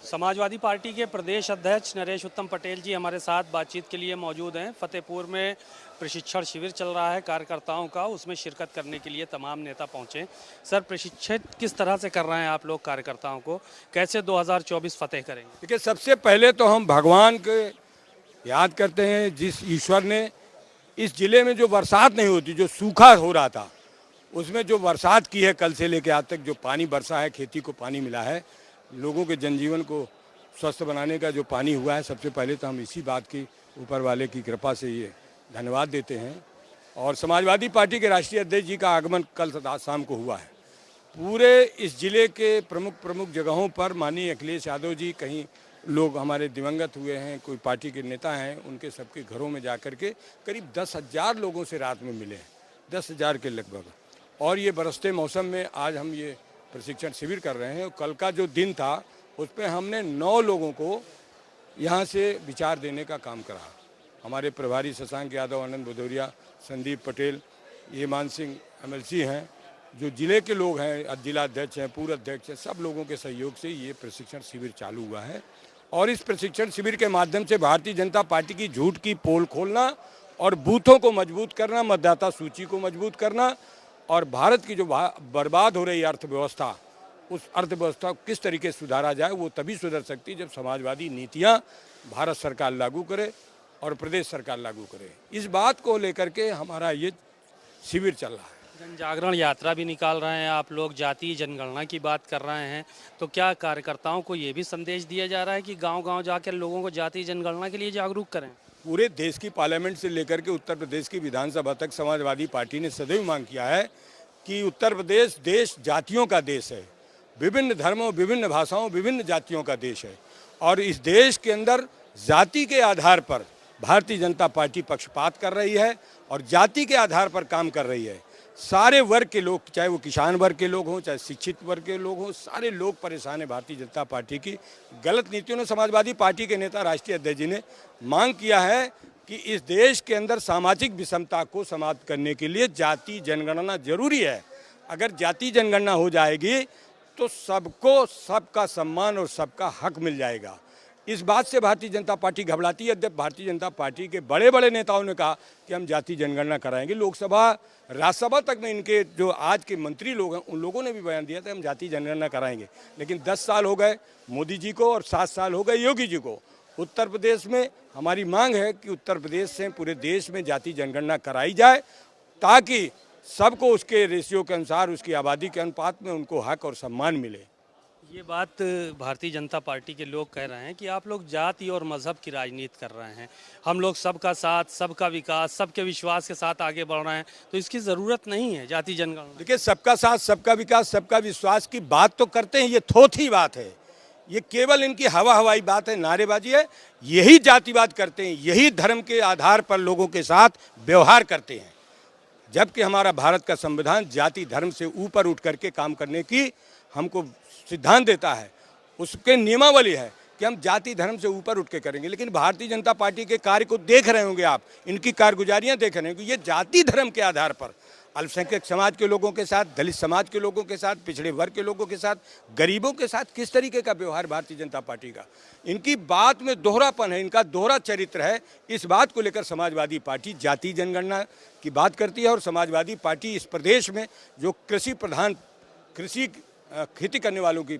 Samajwadi party के प्रदेश अध्यक्ष नरेश उत्तम पटेल जी हमारे साथ बातचीत के लिए मौजूद हैं। फतेहपुर में प्रशिक्षण शिविर चल रहा है कार्यकर्ताओं का, उसमें शिरकत करने के लिए तमाम नेता पहुंचे। सर, प्रशिक्षित किस तरह से कर रहे हैं आप लोग कार्यकर्ताओं को, कैसे 2024 फतेह करेंगे? देखिए, सबसे पहले तो हम भगवान के याद करते हैं, जिस ईश्वर ने इस जिले में जो बरसात नहीं होती, जो सूखा हो रहा था, उसमें जो बरसात की है कल से लेकर आज तक, जो पानी बरसा है, खेती को पानी मिला है, लोगों के जनजीवन को स्वस्थ बनाने का जो पानी हुआ है, सबसे पहले तो हम इसी बात की ऊपर वाले की कृपा से ये धन्यवाद देते हैं। और समाजवादी पार्टी के राष्ट्रीय अध्यक्ष जी का आगमन कल शाम को हुआ है। पूरे इस जिले के प्रमुख जगहों पर माननीय अखिलेश यादव जी, कहीं लोग हमारे दिवंगत हुए हैं, कोई पार्टी के नेता हैं, उनके सबके घरों में जा कर के करीब 10,000 लोगों से रात में मिले हैं, 10,000 के लगभग। और ये बरसते मौसम में आज हम ये प्रशिक्षण शिविर कर रहे हैं। कल का जो दिन था उस पर हमने 9 लोगों को यहाँ से विचार देने का काम करा। हमारे प्रभारी शशांक यादव, आनंद भदौरिया, संदीप पटेल, ये मान सिंह MLC हैं, जो जिले के लोग हैं, जिला अध्यक्ष हैं, पूर्व अध्यक्ष हैं, सब लोगों के सहयोग से ये प्रशिक्षण शिविर चालू हुआ है। और इस प्रशिक्षण शिविर के माध्यम से भारतीय जनता पार्टी की झूठ की पोल खोलना और बूथों को मजबूत करना, मतदाता सूची को मजबूत करना, और भारत की जो बर्बाद हो रही अर्थव्यवस्था, उस अर्थव्यवस्था को किस तरीके से सुधारा जाए, वो तभी सुधर सकती है जब समाजवादी नीतियां भारत सरकार लागू करे और प्रदेश सरकार लागू करे। इस बात को लेकर के हमारा ये शिविर चल रहा है। जन जागरण यात्रा भी निकाल रहे हैं आप लोग, जातीय जनगणना की बात कर रहे हैं, तो क्या कार्यकर्ताओं को ये भी संदेश दिया जा रहा है कि गांव-गांव जाकर लोगों को जातीय जनगणना के लिए जागरूक करें? पूरे देश की पार्लियामेंट से लेकर के उत्तर प्रदेश की विधानसभा तक समाजवादी पार्टी ने सदैव मांग किया है कि उत्तर प्रदेश देश जातियों का देश है, विभिन्न धर्मों, विभिन्न भाषाओं, विभिन्न जातियों का देश है। और इस देश के अंदर जाति के आधार पर भारतीय जनता पार्टी पक्षपात कर रही है और जाति के आधार पर काम कर रही है। सारे वर्ग के लोग, चाहे वो किसान वर्ग के लोग हों, चाहे शिक्षित वर्ग के लोग हों, सारे लोग परेशान हैं भारतीय जनता पार्टी की गलत नीतियों ने। समाजवादी पार्टी के नेता राष्ट्रीय अध्यक्ष जी ने मांग किया है कि इस देश के अंदर सामाजिक विषमता को समाप्त करने के लिए जाति जनगणना जरूरी है। अगर जाति जनगणना हो जाएगी तो सबको सबका सम्मान और सबका हक मिल जाएगा। इस बात से भारतीय जनता पार्टी घबराती है। भारतीय जनता पार्टी के बड़े बड़े नेताओं ने कहा कि हम जाति जनगणना कराएंगे। लोकसभा, राज्यसभा तक में इनके जो आज के मंत्री लोग हैं, उन लोगों ने भी बयान दिया था हम जाति जनगणना कराएंगे। लेकिन 10 साल हो गए मोदी जी को और 7 साल हो गए योगी जी को। उत्तर प्रदेश में हमारी मांग है कि उत्तर प्रदेश से पूरे देश में जाति जनगणना कराई जाए, ताकि सबको उसके रेशियो के अनुसार, उसकी आबादी के अनुपात में उनको हक और सम्मान मिले। ये बात भारतीय जनता पार्टी के लोग कह रहे हैं कि आप लोग जाति और मजहब की राजनीति कर रहे हैं, हम लोग सबका साथ, सबका विकास, सबके विश्वास के साथ आगे बढ़ रहे हैं, तो इसकी ज़रूरत नहीं है जाति जनगणना। देखिए, सबका साथ, सबका विकास, सबका विश्वास की बात तो करते हैं, ये थोथी बात है, ये केवल इनकी हवाई बात है, नारेबाजी है। यही जातिवाद करते हैं, यही धर्म के आधार पर लोगों के साथ व्यवहार करते हैं, जबकि हमारा भारत का संविधान जाति धर्म से ऊपर उठ करके काम करने की हमको सिद्धांत देता है। उसके नियमावली है कि हम जाति धर्म से ऊपर उठ के करेंगे। लेकिन भारतीय जनता पार्टी के कार्य को देख रहे होंगे आप, इनकी कारगुजारियां देख रहे होंगे, ये जाति धर्म के आधार पर अल्पसंख्यक समाज के लोगों के साथ, दलित समाज के लोगों के साथ, पिछड़े वर्ग के लोगों के साथ, गरीबों के साथ किस तरीके का व्यवहार भारतीय जनता पार्टी का। इनकी बात में दोहरापन है, इनका दोहरा चरित्र है। इस बात को लेकर समाजवादी पार्टी जाति जनगणना की बात करती है। और समाजवादी पार्टी इस प्रदेश में जो खेती करने वालों की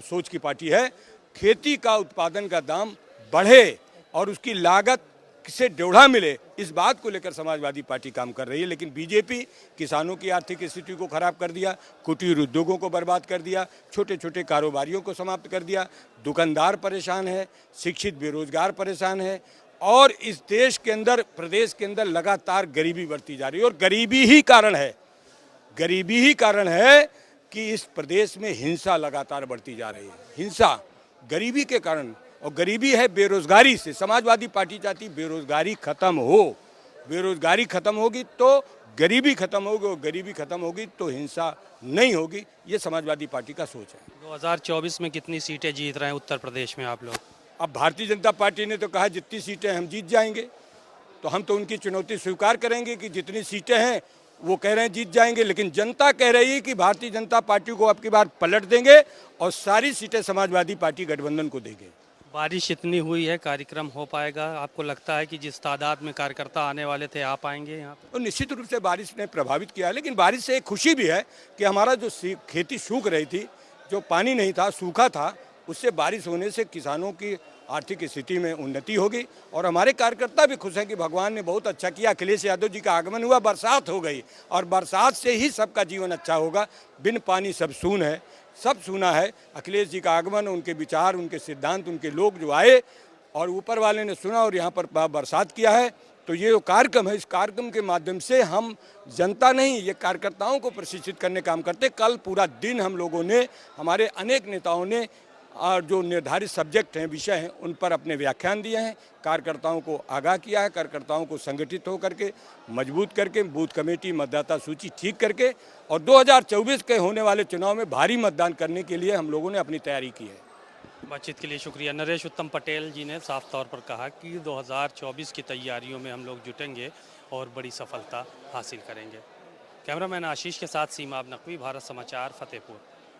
सोच की पार्टी है, खेती का उत्पादन का दाम बढ़े और उसकी लागत से डेढ़ा मिले, इस बात को लेकर समाजवादी पार्टी काम कर रही है। लेकिन बीजेपी किसानों की आर्थिक स्थिति को खराब कर दिया, कुटीर उद्योगों को बर्बाद कर दिया, छोटे छोटे कारोबारियों को समाप्त कर दिया, दुकानदार परेशान है, शिक्षित बेरोजगार परेशान है, और इस देश के अंदर, प्रदेश के अंदर लगातार गरीबी बढ़ती जा रही है। और गरीबी ही कारण है कि इस प्रदेश में हिंसा लगातार बढ़ती जा रही है। हिंसा गरीबी के कारण, और गरीबी है बेरोजगारी से। समाजवादी पार्टी चाहती बेरोजगारी खत्म हो, बेरोजगारी खत्म होगी तो गरीबी खत्म होगी, और गरीबी खत्म होगी तो हिंसा नहीं होगी। ये समाजवादी पार्टी का सोच है। 2024 में कितनी सीटें जीत रहे हैं उत्तर प्रदेश में आप लोग? अब भारतीय जनता पार्टी ने तो कहा जितनी सीटें हम जीत जाएंगे, तो हम तो उनकी चुनौती स्वीकार करेंगे कि जितनी सीटें हैं वो कह रहे हैं जीत जाएंगे, लेकिन जनता कह रही है कि भारतीय जनता पार्टी को अब की बार पलट देंगे और सारी सीटें समाजवादी पार्टी गठबंधन को देंगे। बारिश इतनी हुई है, कार्यक्रम हो पाएगा? आपको लगता है कि जिस तादाद में कार्यकर्ता आने वाले थे आ पाएंगे यहाँ पे? तो निश्चित रूप से बारिश ने प्रभावित किया है, लेकिन बारिश से एक खुशी भी है कि हमारा जो खेती सूख रही थी, जो पानी नहीं था, सूखा था, उससे बारिश होने से किसानों की आर्थिक स्थिति में उन्नति होगी और हमारे कार्यकर्ता भी खुश हैं कि भगवान ने बहुत अच्छा किया। अखिलेश यादव जी का आगमन हुआ, बरसात हो गई और बरसात से ही सबका जीवन अच्छा होगा। बिन पानी सब सून है, सब सुना है। अखिलेश जी का आगमन, उनके विचार, उनके सिद्धांत, उनके लोग जो आए और ऊपर वाले ने सुना और यहाँ पर बरसात किया है। तो ये जो कार्यक्रम है, इस कार्यक्रम के माध्यम से हम जनता नहीं, ये कार्यकर्ताओं को प्रशिक्षित करने काम करते। कल पूरा दिन हम लोगों ने, हमारे अनेक नेताओं ने और जो निर्धारित सब्जेक्ट हैं, विषय हैं, उन पर अपने व्याख्यान दिए हैं, कार्यकर्ताओं को आगाह किया है, कार्यकर्ताओं को संगठित होकर के, मजबूत करके, बूथ कमेटी, मतदाता सूची ठीक करके और 2024 के होने वाले चुनाव में भारी मतदान करने के लिए हम लोगों ने अपनी तैयारी की है। बातचीत के लिए शुक्रिया। नरेश उत्तम पटेल जी ने साफ तौर पर कहा कि 2024 की तैयारियों में हम लोग जुटेंगे और बड़ी सफलता हासिल करेंगे। कैमरामैन आशीष के साथ सीमा नकवी, भारत समाचार, फतेहपुर।